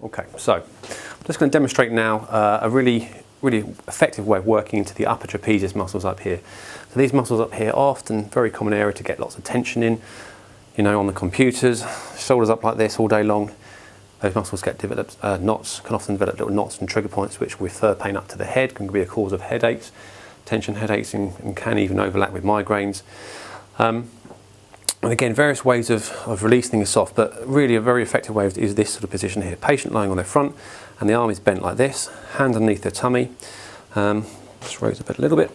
Okay, so I'm just going to demonstrate now a really effective way of working into the upper trapezius muscles up here. So these muscles up here are often a very common area to get lots of tension in, you know, on the computers, shoulders up like this all day long. Those muscles get developed, knots, can often develop little knots and trigger points which refer pain up to the head, can be a cause of headaches, tension headaches, and can even overlap with migraines. And again, various ways of releasing this off, but really a very effective way is this sort of position here. Patient lying on their front, and the arm is bent like this, hand underneath their tummy. Just raise it a little bit.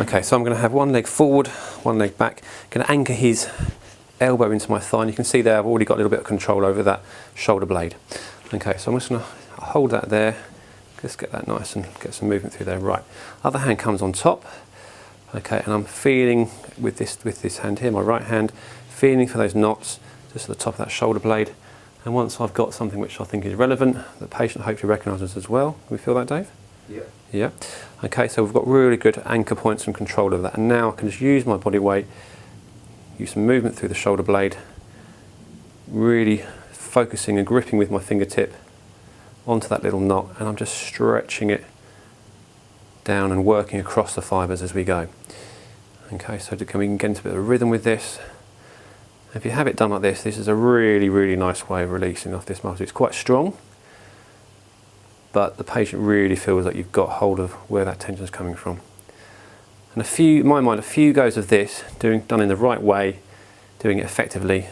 Okay, so I'm going to have one leg forward, one leg back. Going to anchor his elbow into my thigh, and you can see there I've already got a little bit of control over that shoulder blade. Okay, so I'm just going to hold that there, just get that nice and get some movement through there. Right, other hand comes on top. Okay, and I'm feeling with this hand here, my right hand, feeling for those knots just at the top of that shoulder blade. And once I've got something which I think is relevant, the patient hopefully recognises as well. Can we feel that, Dave? Yeah. Yeah. Okay, so we've got really good anchor points and control of that. And now I can just use my body weight, use some movement through the shoulder blade, really focusing and gripping with my fingertip onto that little knot, and I'm just stretching it down and working across the fibres as we go. Okay, so we can get into a bit of a rhythm with this. If you have it done like this, this is a really nice way of releasing off this muscle. It's quite strong, but the patient really feels like you've got hold of where that tension is coming from. And in my mind, a few goes of this, done in the right way, doing it effectively,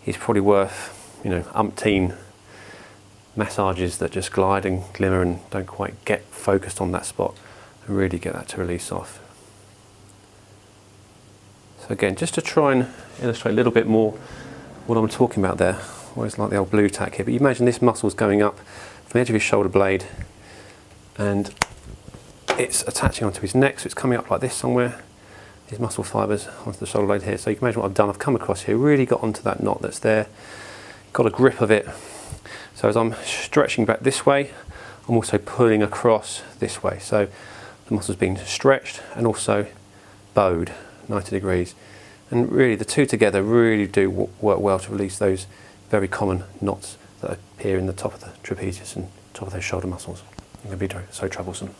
is probably worth, you know, umpteen massages that just glide and glimmer and don't quite get focused on that spot and really get that to release off. So again, just to try and illustrate a little bit more what I'm talking about there, always like the old blue tack here, but you imagine this muscle's going up from the edge of his shoulder blade and it's attaching onto his neck, so it's coming up like this somewhere, his muscle fibres onto the shoulder blade here. So you can imagine what I've done, I've come across here, really got onto that knot that's there, got a grip of it. So as I'm stretching back this way, I'm also pulling across this way. So the muscle's being stretched and also bowed 90 degrees. And really the two together really do work well to release those very common knots that appear in the top of the trapezius and top of those shoulder muscles. It can be so troublesome.